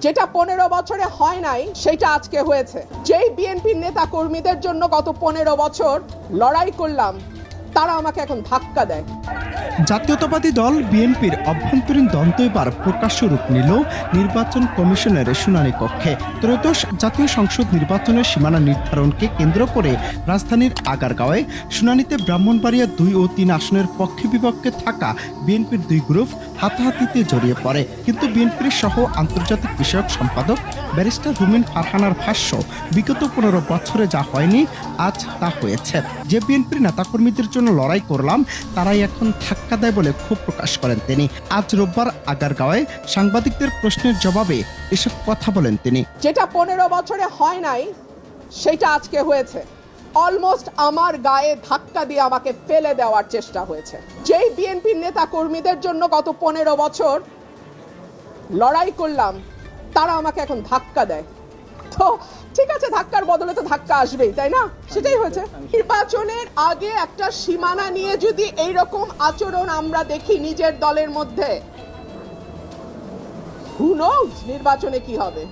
যেটা 15 বছরে হয় নাই সেটা আজকে হয়েছে। যেই বিএনপির নেতা কর্মীদের জন্য গত 15 বছর লড়াই করলাম তারা আমাকে এখন ধাক্কা দেয়। জাতীয়তাবাদী দল বিএনপির অভ্যন্তরীণ দ্বন্দ্ব এবার প্রকাশ্য রূপ নিল নির্বাচন কমিশনের শুনানি কক্ষে। ত্রয়োদশ জাতীয় সংসদ নির্বাচনের সীমানা নির্ধারণকে কেন্দ্র করে রাজধানীর আগারগাঁওয়ে শুনানিতে ব্রাহ্মণবাড়িয়া 2 ও 3 আসনের পক্ষে বিপক্ষে থাকা বিএনপির দুই গ্রুপ হাতাহাতিতে জড়িয়ে পড়ে। কিন্তু বিএনপির সহ আন্তর্জাতিক বিষয়ক সম্পাদক ব্যারিস্টার রুমিন ফারহানার ভাষ্য, বিগত 15 বছরে যা হয়নি আজ তা হয়েছে। যে বিএনপির নেতাকর্মীদের জন্য লড়াই করলাম তারাই এখন ধাক্কা দেয় বলে ক্ষোভ প্রকাশ করেন তিনি। আজ রোববার আগারগাঁওয়ে সাংবাদিকদের প্রশ্নের জবাবে এসব কথা বলেন তিনি। যেটা 15 বছরে হয় নাই সেটা আজকে হয়েছে। অলমোস্ট আমার গায়ে ধাক্কা দিয়ে আমাকে ফেলে দেওয়ার চেষ্টা হয়েছে। যেই বিএনপির নেতা কর্মীদের জন্য গত 15 বছর লড়াই করলাম তারা আমাকে এখন ধাক্কা দেয়। তো ঠিক আছে, ধাক্কার বদলে তো ধাক্কা আসবেই, তাই না? সেটাই হয়েছে। নির্বাচনের আগে একটা সীমানা নিয়ে যদি এইরকম আচরণ আমরা দেখি নিজের দলের মধ্যে, who knows নির্বাচনে কি হবে।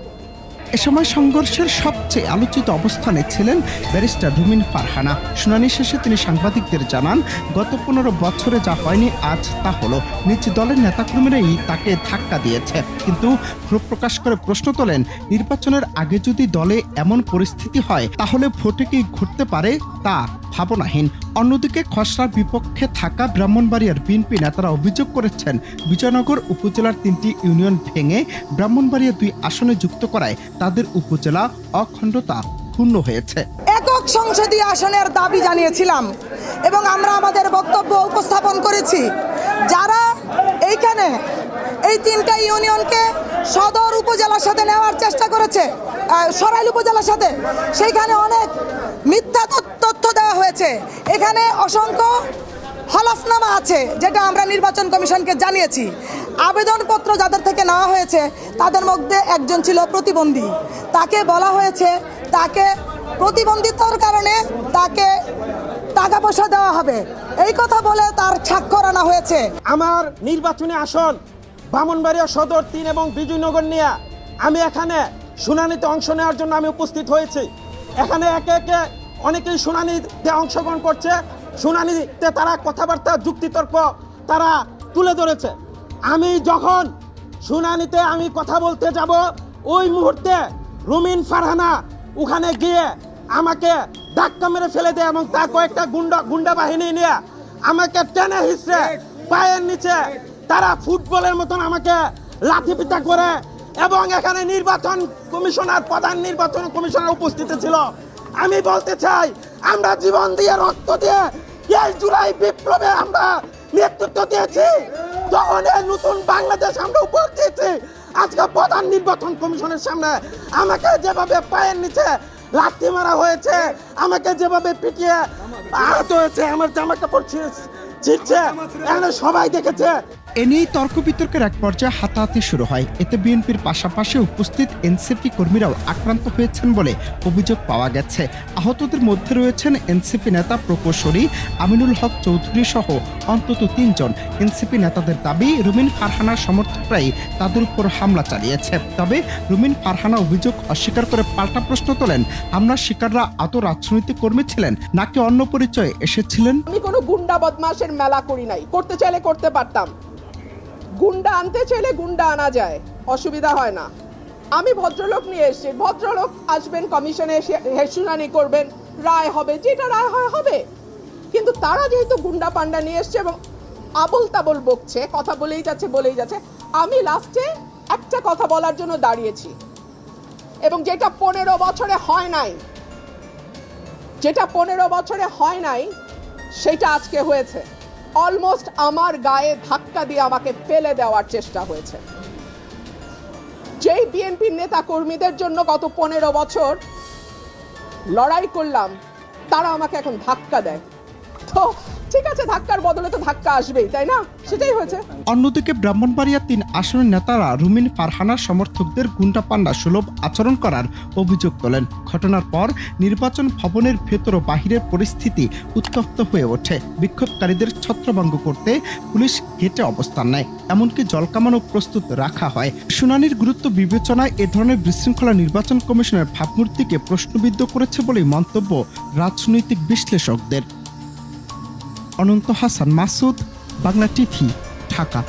এ সময় সংঘর্ষের সবচেয়ে আলোচিত অবস্থানে ছিলেন ব্যারিস্টার রুমিন ফারহানা। শুনানি শেষে তিনি সাংবাদিকদের জানান, গত 15 বছরে যা হয়নি আজ তা হলো। নিজ দলের নেতাকর্মীরাই তাকে ধাক্কা দিয়েছে। কিন্তু ক্ষোভ প্রকাশ করে প্রশ্ন তোলেন, নির্বাচনের আগে যদি দলে এমন পরিস্থিতি হয় তাহলে ভোটে কি ঘটতে পারে তা ভাবনাহীন। অন্যদিকে খসড়ার বিপক্ষে থাকা ব্রাহ্মণবাড়িয়ার বিএনপি নেতারা অভিযোগ করেছেন, বিজয়নগর উপজেলার 3টি ইউনিয়ন ভেঙে ব্রাহ্মণবাড়িয়া 2 আসনে যুক্ত করায় তাদের উপজেলা অখণ্ডতা পূর্ণ হয়েছে। একক সংসদীয় আসনের দাবি জানিয়েছিলাম এবং আমরা আমাদের বক্তব্য উপস্থাপন করেছি। যারা এইখানে এই 3টা ইউনিয়নকে সদর উপজেলার সাথে নেওয়ার চেষ্টা করেছে, সরাইল উপজেলার সাথে, সেইখানে অনেক মিথ্যা তথ্য দেওয়া হয়েছে। এখানে অসংখ্য হলফনামা আছে যেটা আমরা নির্বাচন কমিশনকে জানিয়েছি। আবেদনপত্র যাদের থেকে নেওয়া হয়েছে তাদের মধ্যে একজন ছিল প্রতিবন্ধী। তাকে বলা হয়েছে তাকে প্রতিবন্ধিতার কারণে তাকে টাকা পয়সা দেওয়া হবে, এই কথা বলে তার স্বাক্ষর আনা হয়েছে। আমার নির্বাচনী আসন ব্রাহ্মণবাড়িয়া সদর 3 এবং বিজয়নগর নিয়ে আমি এখানে শুনানিতে অংশ নেওয়ার জন্য আমি উপস্থিত হয়েছি। এখানে একে একে অনেকেই শুনানিতে অংশগ্রহণ করছে। শুনানিতে তারা কথাবার্তা যুক্তিতর্ক তারা তুলে ধরেছে। আমি যখন শুনানিতে আমি কথা বলতে যাব ওই মুহূর্তে রুমিন ফারহানা ওখানে গিয়ে আমাকে ধাক্কা মেরে ফেলে দেয় এবং তার কয়েকটা গুন্ডা বাহিনী নিয়ে আমাকে টেনে হিসড়ে পায়ের নিচে তারা ফুটবলের মতন আমাকে লাঠিপিটা করে। এবং এখানে নির্বাচন কমিশনার, প্রধান নির্বাচন কমিশনার উপস্থিত ছিল। আমি বলতে চাই, আমরা জীবন দিয়ে রক্ত দিয়ে এই জুলাই বিপ্লবে আমরা নেতৃত্ব দিয়েছি, যখন এই নতুন বাংলাদেশ আমরা উপহার দিয়েছি। আজকে প্রধান নির্বাচন কমিশনের সামনে আমাকে যেভাবে পায়ের নিচে লাথি মারা হয়েছে, আমাকে যেভাবে পিটিয়ে আহত হয়েছে, আমার জামা কাপড় ছিঁড়ছে, এখানে সবাই দেখেছে। এ নিয়েই তর্ক বিতর্কের এক পর্যায়ে হাতাহাতি শুরু হয়। এতে বিএনপির পাশাপাশি উপস্থিত এনসিপি কর্মীরাও আক্রান্ত হয়েছেন বলে অভিযোগ পাওয়া গেছে। আহতদের মধ্যে রয়েছেন এনসিপি নেতা প্রকৌশলী আমিনুল হক চৌধুরী সহ অন্তত 3 জন। এনসিপি নেতাদের দাবি, রুমিন ফারহানার সমর্থকরাই তাদের উপর হামলা চালিয়েছে। তবে রুমিন ফারহানা অভিযোগ অস্বীকার করে পাল্টা প্রশ্ন তোলেন, হামলার শিকাররা আদৌ রাজনৈতিক কর্মী ছিলেন নাকি অন্য পরিচয়ে এসেছিলেন? আমি কোনো গুন্ডা বদমাশের মেলা করি নাই। করতে চাইলে করতে পারতাম। গুন্ডা আনতে চাইলে গুন্ডা আনা যায়, অসুবিধা হয় না। আমি ভদ্রলোক নিয়ে এসেছি, ভদ্রলোক আসবেন কমিশনে এসে শুনানি করবেন, রায় হবে, যেটা রায় হয় হবে। কিন্তু তারা যেহেতু গুন্ডা পান্ডা নিয়ে এসছে এবং আবল তাবল বকছে, কথা বলেই যাচ্ছে, আমি লাস্টে একটা কথা বলার জন্য দাঁড়িয়েছি। এবং যেটা 15 বছরে হয় নাই সেটা আজকে হয়েছে। অলমোস্ট আমার গায়ে ধাক্কা দিয়ে আমাকে ফেলে দেওয়ার চেষ্টা হয়েছে। যেই বিএনপির নেতা কর্মীদের জন্য গত 15 বছর লড়াই করলাম তারা আমাকে এখন ধাক্কা দেয়। তো ঠিক আছে, ধাক্কার বদলে তো ধাক্কা আসবেই, তাই না? সেটাই হয়েছে। অন্যদিকে ব্রাহ্মণবাড়িয়া ৩ আসনের নেতারা রুমিন ফারহানার সমর্থকদের গুন্ডা পান্ডা সুলভ আচরণ করার অভিযোগ তোলেন। ঘটনার পর নির্বাচন ভবনের ভেতর ও বাহিরের পরিস্থিতি উত্তপ্ত হয়ে ওঠে। বিক্ষোভকারীদের ছত্রভঙ্গ করতে পুলিশ গেটে অবস্থান নেয়, এমনকি জলকামানও প্রস্তুত রাখা হয়। শুনানির গুরুত্ব বিবেচনায় এ ধরনের বিশৃঙ্খলা নির্বাচন কমিশনের ভাবমূর্তিকে প্রশ্নবিদ্ধ করেছে বলেই মন্তব্য রাজনৈতিক বিশ্লেষকদের। অনন্ত হাসান মাসুদ, বাংলা টিভি, ঢাকা।